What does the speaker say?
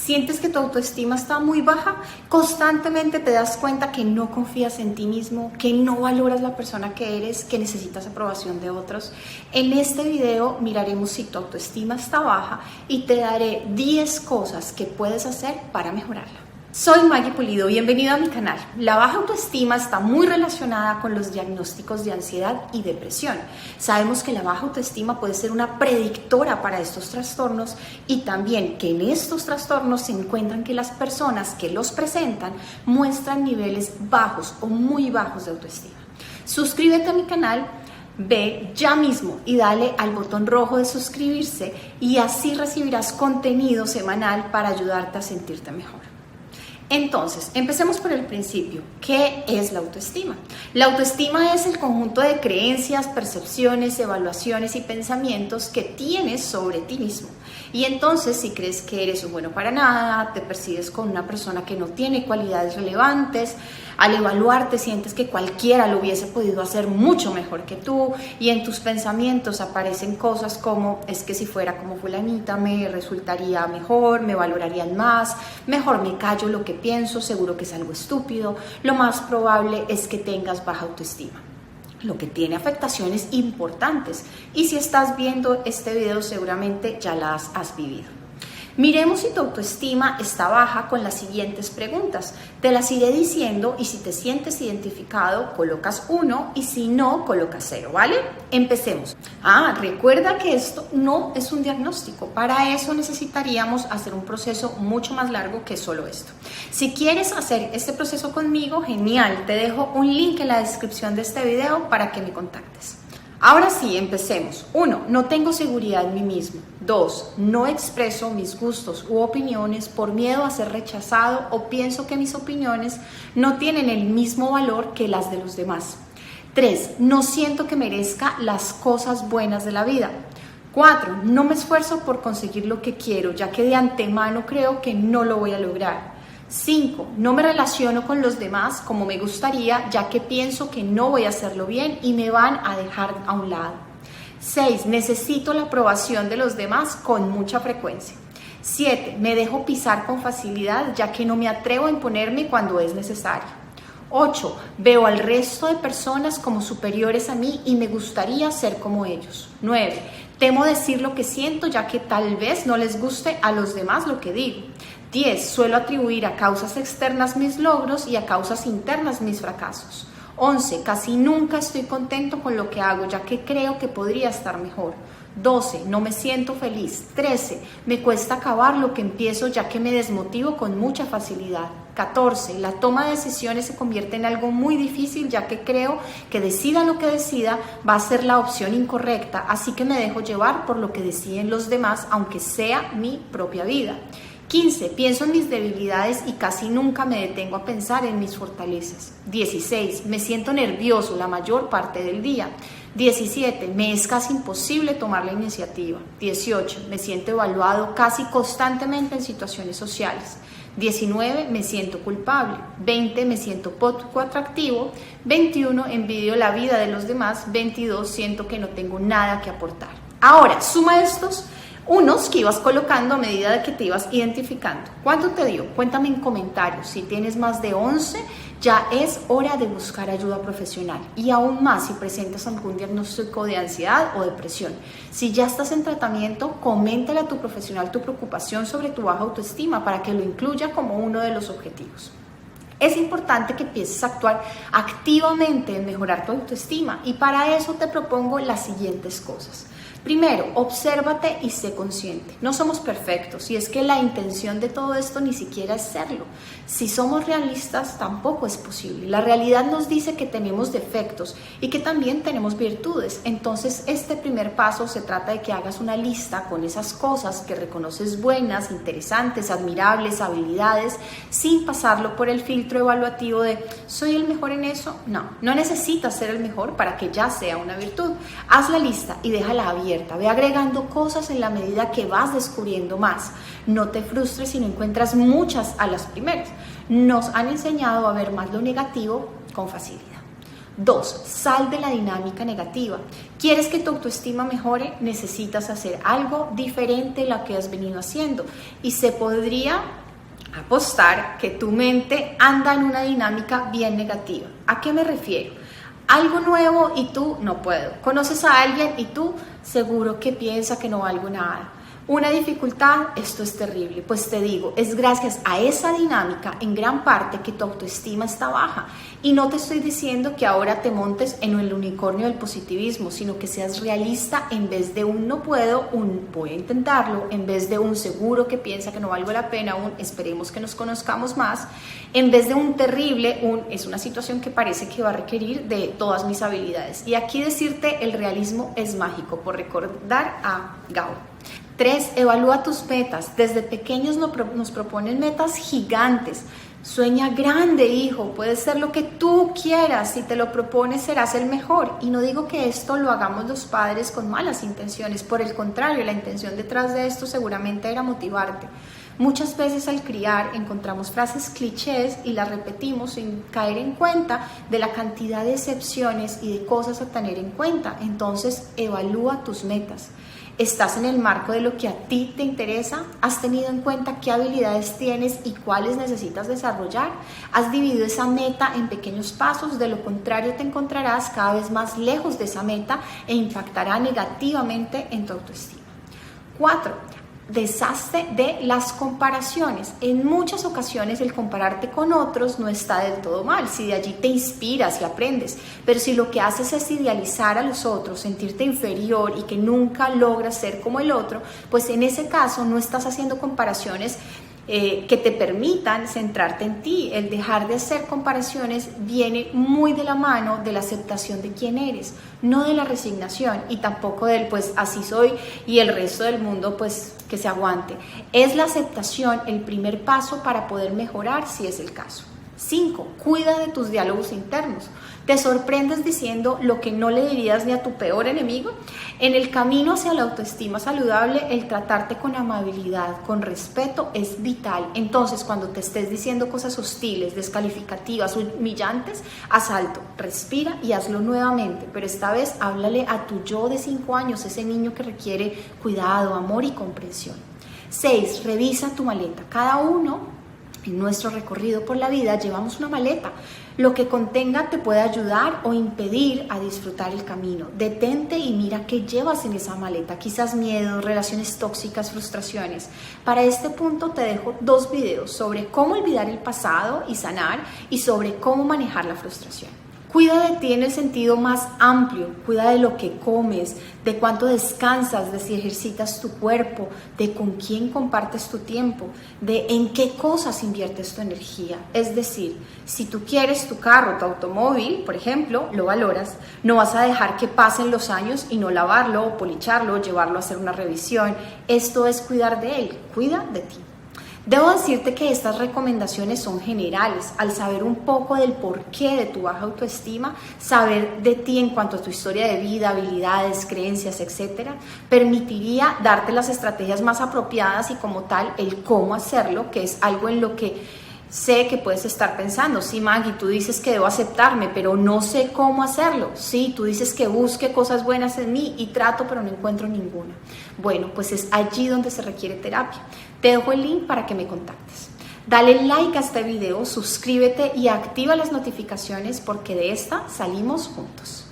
¿Sientes que tu autoestima está muy baja? ¿Constantemente te das cuenta que no confías en ti mismo, que no valoras la persona que eres, que necesitas aprobación de otros? En este video miraremos si tu autoestima está baja y te daré 10 cosas que puedes hacer para mejorarla. Soy Maggie Pulido, bienvenido a mi canal. La baja autoestima está muy relacionada con los diagnósticos de ansiedad y depresión. Sabemos que la baja autoestima puede ser una predictora para estos trastornos y también que en estos trastornos se encuentran que las personas que los presentan muestran niveles bajos o muy bajos de autoestima. Suscríbete a mi canal. Ve ya mismo y dale al botón rojo de suscribirse y así recibirás contenido semanal para ayudarte a sentirte mejor. Entonces, empecemos por el principio. ¿Qué es la autoestima? La autoestima es el conjunto de creencias, percepciones, evaluaciones y pensamientos que tienes sobre ti mismo. Y entonces, si crees que eres un bueno para nada, te percibes con una persona que no tiene cualidades relevantes, al evaluarte sientes que cualquiera lo hubiese podido hacer mucho mejor que tú y en tus pensamientos aparecen cosas como es que si fuera como fulanita me resultaría mejor, me valorarían más, mejor me callo lo que pienso, seguro que es algo estúpido, lo más probable es que tengas baja autoestima, lo que tiene afectaciones importantes y si estás viendo este video seguramente ya las has vivido. Miremos si tu autoestima está baja con las siguientes preguntas. Te las iré diciendo y si te sientes identificado, colocas 1 y si no, colocas 0, ¿vale? Empecemos. Recuerda que esto no es un diagnóstico. Para eso necesitaríamos hacer un proceso mucho más largo que solo esto. Si quieres hacer este proceso conmigo, genial. Te dejo un link en la descripción de este video para que me contactes. Ahora sí, empecemos. 1. No tengo seguridad en mí mismo. 2. No expreso mis gustos u opiniones por miedo a ser rechazado o pienso que mis opiniones no tienen el mismo valor que las de los demás. 3. No siento que merezca las cosas buenas de la vida. 4. No me esfuerzo por conseguir lo que quiero, ya que de antemano creo que no lo voy a lograr. 5. No me relaciono con los demás como me gustaría, ya que pienso que no voy a hacerlo bien y me van a dejar a un lado. 6. Necesito la aprobación de los demás con mucha frecuencia. 7. Me dejo pisar con facilidad, ya que no me atrevo a imponerme cuando es necesario. 8. Veo al resto de personas como superiores a mí y me gustaría ser como ellos. 9. Temo decir lo que siento, ya que tal vez no les guste a los demás lo que digo. 10. Suelo atribuir a causas externas mis logros y a causas internas mis fracasos. 11. Casi nunca estoy contento con lo que hago, ya que creo que podría estar mejor. 12. No me siento feliz. 13. Me cuesta acabar lo que empiezo, ya que me desmotivo con mucha facilidad. 14. La toma de decisiones se convierte en algo muy difícil, ya que creo que decida lo que decida va a ser la opción incorrecta, así que me dejo llevar por lo que deciden los demás, aunque sea mi propia vida. 15. Pienso en mis debilidades y casi nunca me detengo a pensar en mis fortalezas. 16. Me siento nervioso la mayor parte del día. 17. Me es casi imposible tomar la iniciativa. 18. Me siento evaluado casi constantemente en situaciones sociales. 19. Me siento culpable. 20. Me siento poco atractivo. 21. Envidio la vida de los demás. 22. Siento que no tengo nada que aportar. Ahora, suma estos unos que ibas colocando a medida de que te ibas identificando. ¿Cuánto te dio? Cuéntame en comentarios. Si tienes más de 11, ya es hora de buscar ayuda profesional. Y aún más si presentas algún diagnóstico de ansiedad o depresión. Si ya estás en tratamiento, coméntale a tu profesional tu preocupación sobre tu baja autoestima para que lo incluya como uno de los objetivos. Es importante que empieces a actuar activamente en mejorar tu autoestima y para eso te propongo las siguientes cosas. Primero, obsérvate y sé consciente. No somos perfectos y es que la intención de todo esto ni siquiera es serlo. Si somos realistas, tampoco es posible. La realidad nos dice que tenemos defectos y que también tenemos virtudes. Entonces, este primer paso se trata de que hagas una lista con esas cosas que reconoces buenas, interesantes, admirables, habilidades, sin pasarlo por el filtro evaluativo de ¿soy el mejor en eso? No necesitas ser el mejor para que ya sea una virtud. Haz la lista y déjala abierta. Ve agregando cosas en la medida que vas descubriendo más. No te frustres si no encuentras muchas a las primeras. Nos han enseñado a ver más lo negativo con facilidad. 2. Sal de la dinámica negativa. ¿Quieres que tu autoestima mejore? Necesitas hacer algo diferente a lo que has venido haciendo. Y se podría apostar que tu mente anda en una dinámica bien negativa. ¿A qué me refiero? Algo nuevo y tú no puedo. Conoces a alguien y tú seguro que piensa que no valgo nada. Una dificultad, esto es terrible. Pues te digo, es gracias a esa dinámica en gran parte que tu autoestima está baja. Y no te estoy diciendo que ahora te montes en el unicornio del positivismo, sino que seas realista en vez de un no puedo, un voy a intentarlo, en vez de un seguro que piensa que no valgo la pena, un esperemos que nos conozcamos más, en vez de un terrible, un es una situación que parece que va a requerir de todas mis habilidades. Y aquí decirte el realismo es mágico, por recordar a Gao. 3. Evalúa tus metas. Desde pequeños nos proponen metas gigantes. Sueña grande, hijo. Puede ser lo que tú quieras. Si te lo propones, serás el mejor. Y no digo que esto lo hagamos los padres con malas intenciones. Por el contrario, la intención detrás de esto seguramente era motivarte. Muchas veces al criar encontramos frases clichés y las repetimos sin caer en cuenta de la cantidad de excepciones y de cosas a tener en cuenta. Entonces, evalúa tus metas. ¿Estás en el marco de lo que a ti te interesa? ¿Has tenido en cuenta qué habilidades tienes y cuáles necesitas desarrollar? ¿Has dividido esa meta en pequeños pasos? De lo contrario, te encontrarás cada vez más lejos de esa meta e impactará negativamente en tu autoestima. 4. Deshazte de las comparaciones. En muchas ocasiones el compararte con otros no está del todo mal, si de allí te inspiras y aprendes, pero si lo que haces es idealizar a los otros, sentirte inferior y que nunca logras ser como el otro, pues en ese caso no estás haciendo comparaciones que te permitan centrarte en ti. El dejar de hacer comparaciones viene muy de la mano de la aceptación de quién eres, no de la resignación y tampoco del pues así soy y el resto del mundo pues que se aguante. Es la aceptación el primer paso para poder mejorar si es el caso. 5. Cuida de tus diálogos internos. ¿Te sorprendes diciendo lo que no le dirías ni a tu peor enemigo? En el camino hacia la autoestima saludable, el tratarte con amabilidad, con respeto, es vital. Entonces, cuando te estés diciendo cosas hostiles, descalificativas, humillantes, haz alto, respira y hazlo nuevamente. Pero esta vez háblale a tu yo de 5 años, ese niño que requiere cuidado, amor y comprensión. 6. Revisa tu maleta. Cada uno en nuestro recorrido por la vida llevamos una maleta. Lo que contenga te puede ayudar o impedir a disfrutar el camino. Detente y mira qué llevas en esa maleta. Quizás miedos, relaciones tóxicas, frustraciones. Para este punto te dejo 2 videos sobre cómo olvidar el pasado y sanar y sobre cómo manejar la frustración. Cuida de ti en el sentido más amplio, cuida de lo que comes, de cuánto descansas, de si ejercitas tu cuerpo, de con quién compartes tu tiempo, de en qué cosas inviertes tu energía. Es decir, si tú quieres tu carro, tu automóvil, por ejemplo, lo valoras, no vas a dejar que pasen los años y no lavarlo o policharlo, llevarlo a hacer una revisión. Esto es cuidar de él, cuida de ti. Debo decirte que estas recomendaciones son generales. Al saber un poco del porqué de tu baja autoestima, saber de ti en cuanto a tu historia de vida, habilidades, creencias, etcétera, permitiría darte las estrategias más apropiadas y como tal el cómo hacerlo, que es algo en lo que sé que puedes estar pensando. Sí, Maggie, tú dices que debo aceptarme, pero no sé cómo hacerlo. Sí, tú dices que busque cosas buenas en mí y trato, pero no encuentro ninguna. Bueno, pues es allí donde se requiere terapia. Te dejo el link para que me contactes. Dale like a este video, suscríbete y activa las notificaciones porque de esta salimos juntos.